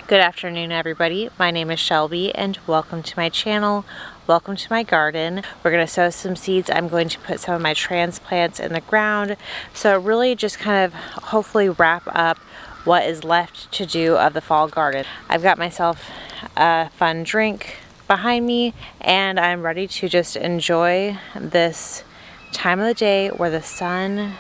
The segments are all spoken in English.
Good afternoon, everybody. My name is Shelby and welcome to my channel. Welcome to my garden. We're going to sow some seeds. I'm going to put some of my transplants in the ground. So really just kind of hopefully wrap up what is left to do of the fall garden. I've got myself a fun drink behind me and I'm ready to just enjoy this time of the day where the sun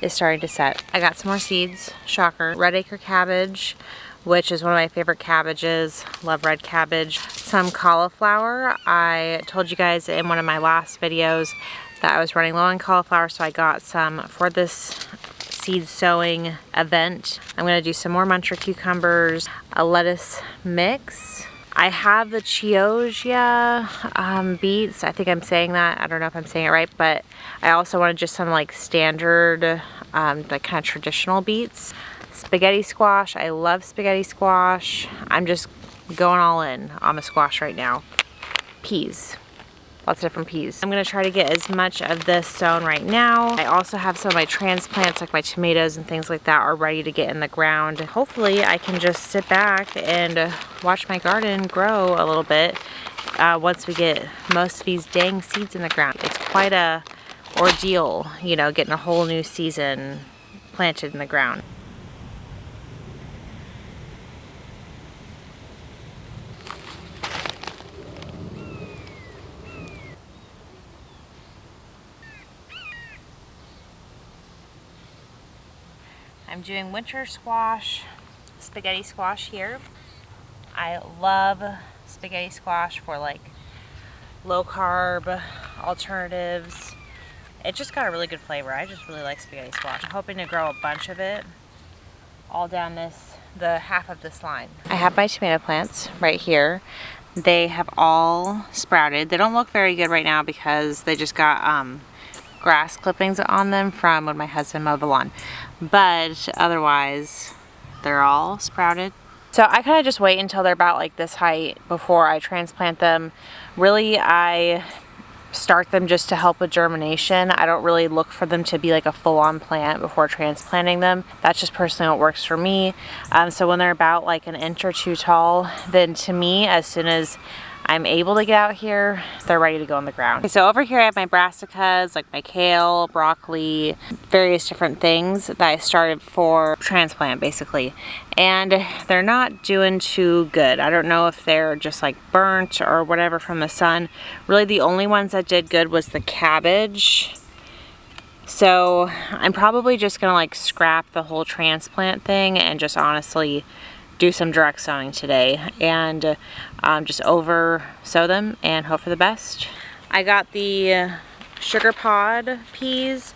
is starting to set. I got some more seeds, shocker, red acre cabbage, which is one of my favorite cabbages. Love red cabbage. Some cauliflower. I told you guys in one of my last videos that I was running low on cauliflower, so I got some for this seed sowing event. I'm going to do some more muncher cucumbers, a lettuce mix. I have the chioggia beets. I think I'm saying that. I don't know if I'm saying it right, but I also wanted just some like standard, like kind of traditional beets. Spaghetti squash. I love spaghetti squash. I'm just going all in on the squash right now. Peas. Lots of different peas. I'm going to try to get as much of this sown right now. I also have some of my transplants, like my tomatoes and things like that, are ready to get in the ground. Hopefully I can just sit back and watch my garden grow a little bit once we get most of these dang seeds in the ground. It's quite a ordeal, you know, getting a whole new season planted in the ground. I'm doing winter squash, spaghetti squash here. I love spaghetti squash for like low carb alternatives. It just got a really good flavor. I just really like spaghetti squash. I'm hoping to grow a bunch of it all down the half of this line. I have my tomato plants right here. They have all sprouted. They don't look very good right now because they just got grass clippings on them from when my husband mowed the lawn. But otherwise, they're all sprouted. So I kind of just wait until they're about like this height before I transplant them. Really, I start them just to help with germination. I don't really look for them to be like a full-on plant before transplanting them. That's just personally what works for me. So when they're about like an inch or two tall, then to me, as soon as I'm able to get out here, they're ready to go in the ground. Okay, so over here I have my brassicas, like my kale, broccoli, various different things that I started for transplant basically. And they're not doing too good. I don't know if they're just like burnt or whatever from the sun. Really the only ones that did good was the cabbage. So I'm probably just gonna like scrap the whole transplant thing and just honestly do some direct sowing today and just over sow them and hope for the best. I got the sugar pod peas,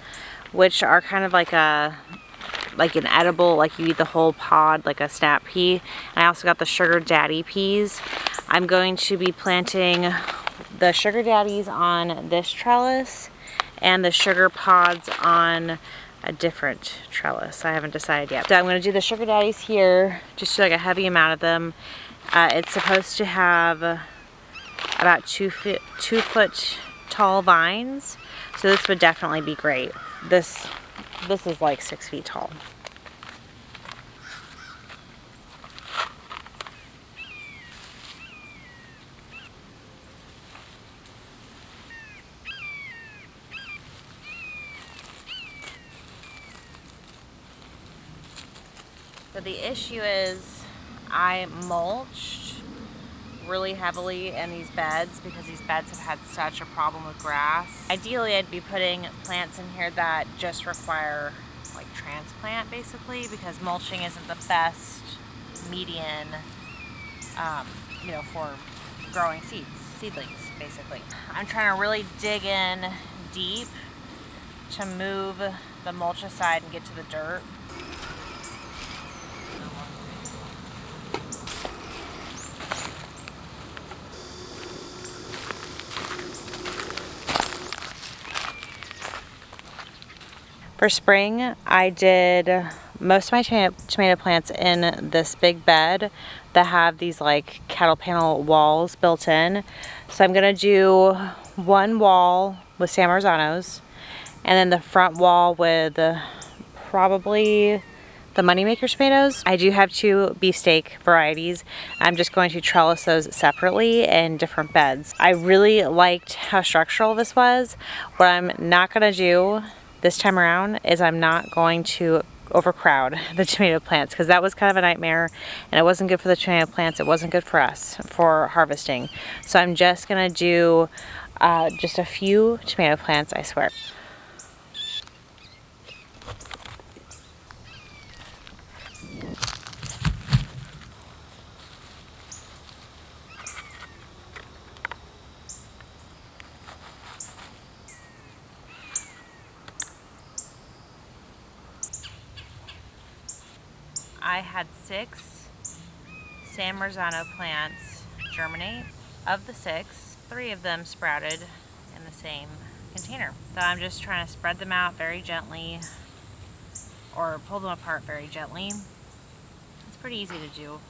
which are kind of like an edible, like you eat the whole pod like a snap pea. And I also got the sugar daddy peas. I'm going to be planting the sugar daddies on this trellis and the sugar pods on a different trellis. I haven't decided yet. So I'm going to do the sugar daddies here, just like a heavy amount of them. It's supposed to have about 2 foot tall vines, so this would definitely be great. This is like 6 feet tall. So the issue is I mulched really heavily in these beds because these beds have had such a problem with grass. Ideally, I'd be putting plants in here that just require like transplant basically, because mulching isn't the best median, you know, for growing seedlings basically. I'm trying to really dig in deep to move the mulch aside and get to the dirt. For spring, I did most of my tomato plants in this big bed that have these like cattle panel walls built in. So I'm gonna do one wall with San Marzanos and then the front wall with probably the moneymaker tomatoes. I do have 2 beefsteak varieties. I'm just going to trellis those separately in different beds. I really liked how structural this was. What I'm not gonna do this time around is I'm not going to overcrowd the tomato plants, because that was kind of a nightmare and it wasn't good for the tomato plants. It wasn't good for us for harvesting. So I'm just gonna do just a few tomato plants, I swear. I had 6 San Marzano plants germinate. Of the 6, 3 of them sprouted in the same container. So I'm just trying to spread them out very gently, or pull them apart very gently. It's pretty easy to do.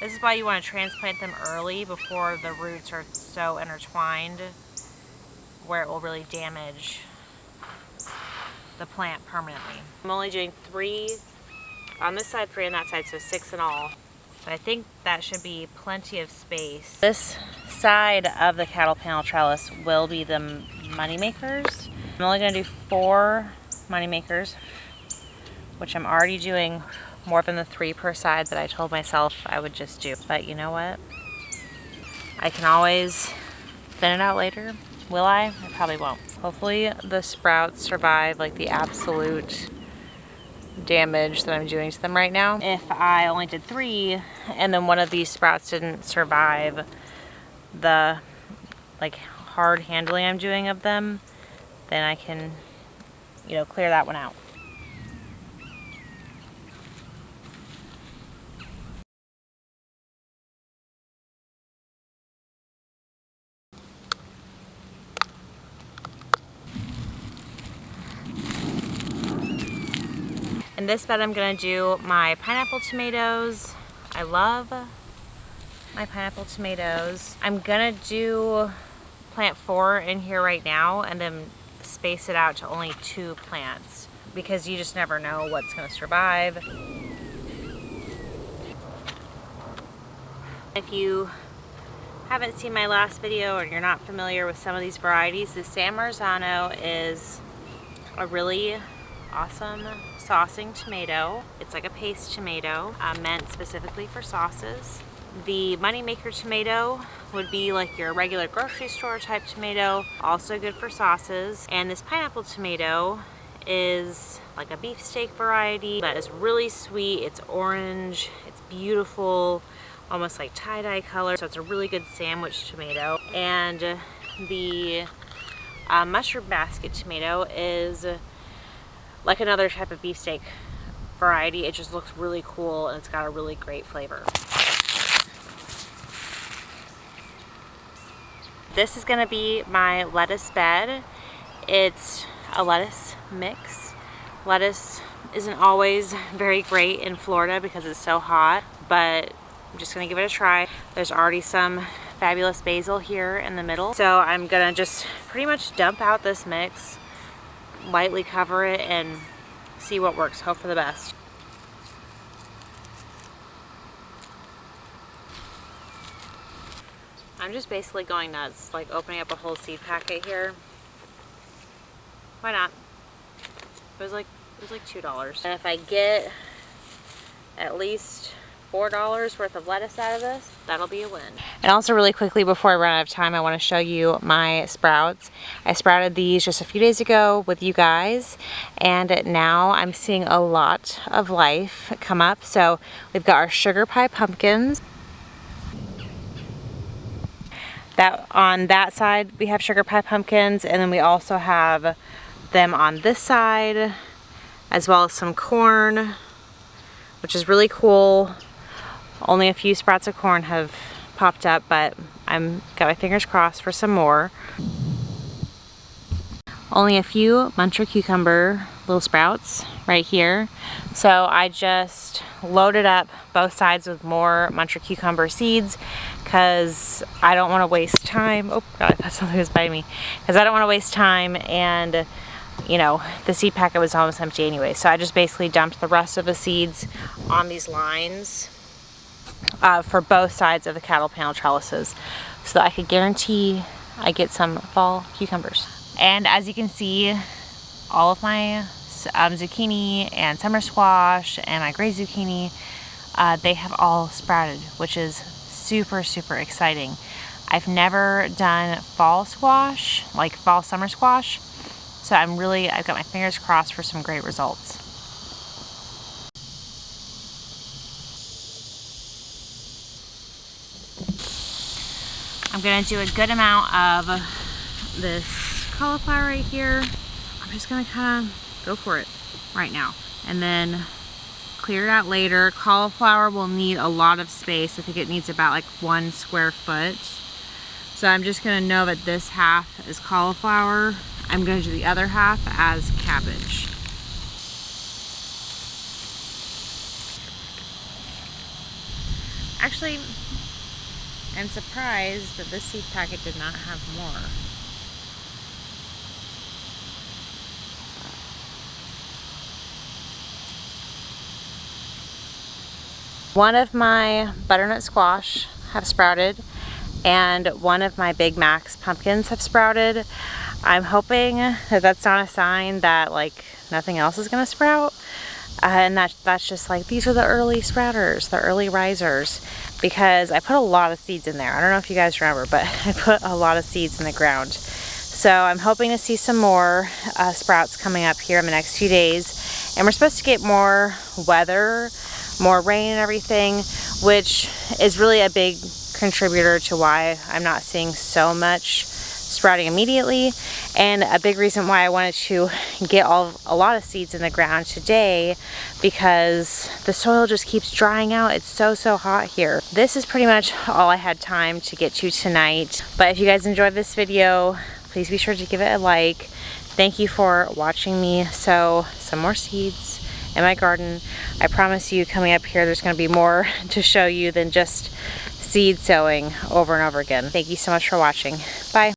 This is why you want to transplant them early before the roots are so intertwined where it will really damage the plant permanently. I'm only doing 3 on this side, 3 on that side, so 6 in all. But I think that should be plenty of space. This side of the cattle panel trellis will be the money makers. I'm only gonna do 4 money makers, which I'm already doing more than the 3 per side that I told myself I would just do. But you know what? I can always thin it out later. Will I? I probably won't. Hopefully the sprouts survive like the absolute damage that I'm doing to them right now. If I only did 3 and then one of these sprouts didn't survive the like hard handling I'm doing of them, then I can, you know, clear that one out. In this bed I'm gonna do my pineapple tomatoes. I love my pineapple tomatoes. I'm gonna do plant 4 in here right now and then space it out to only 2 plants, because you just never know what's gonna survive. If you haven't seen my last video or you're not familiar with some of these varieties, the San Marzano is a really awesome saucing tomato. It's like a paste tomato, meant specifically for sauces. The moneymaker tomato would be like your regular grocery store type tomato, also good for sauces. And this pineapple tomato is like a beefsteak variety that is really sweet. It's orange, it's beautiful, almost like tie-dye color. So it's a really good sandwich tomato. And the mushroom basket tomato is like another type of beefsteak variety. It just looks really cool and it's got a really great flavor. This is gonna be my lettuce bed. It's a lettuce mix. Lettuce isn't always very great in Florida because it's so hot, but I'm just gonna give it a try. There's already some fabulous basil here in the middle. So I'm gonna just pretty much dump out this mix, lightly cover it, and see what works. Hope for the best. I'm just basically going nuts, like opening up a whole seed packet here. Why not? It was like $2. And if I get at least $4 worth of lettuce out of this, that'll be a win. And also really quickly before I run out of time, I want to show you my sprouts. I sprouted these just a few days ago with you guys, and now I'm seeing a lot of life come up. So we've got our sugar pie pumpkins. That on that side we have sugar pie pumpkins, and then we also have them on this side, as well as some corn, which is really cool. Only a few sprouts of corn have popped up, but I'm got my fingers crossed for some more. Only a few muncher cucumber little sprouts right here. So I just loaded up both sides with more muncher cucumber seeds because I don't want to waste time. Oh God, I thought something was biting me. Because I don't want to waste time and you know, the seed packet was almost empty anyway. So I just basically dumped the rest of the seeds on these lines for both sides of the cattle panel trellises, so that I could guarantee I get some fall cucumbers. And as you can see, all of my zucchini and summer squash and my gray zucchini, they have all sprouted, which is super, super exciting. I've never done fall squash, like fall summer squash, so I've got my fingers crossed for some great results. I'm gonna do a good amount of this cauliflower right here. I'm just gonna kind of go for it right now and then clear it out later. Cauliflower will need a lot of space. I think it needs about like 1 square foot. So I'm just gonna know that this half is cauliflower. I'm gonna do the other half as cabbage. Actually, I'm surprised that this seed packet did not have more. One of my butternut squash have sprouted, and one of my Big Mac's pumpkins have sprouted. I'm hoping that that's not a sign that like nothing else is gonna sprout. And that's just like, these are the early sprouters, the early risers, because I put a lot of seeds in there. I don't know if you guys remember, but I put a lot of seeds in the ground. So I'm hoping to see some more sprouts coming up here in the next few days. And we're supposed to get more weather, more rain and everything, which is really a big contributor to why I'm not seeing so much sprouting immediately, and a big reason why I wanted to get a lot of seeds in the ground today, because the soil just keeps drying out. It's so hot here. This is pretty much all I had time to get to tonight, but if you guys enjoyed this video, please be sure to give it a like. Thank you for watching me sow some more seeds in my garden. I promise you, coming up here, there's going to be more to show you than just seed sowing over and over again. Thank you so much for watching. Bye.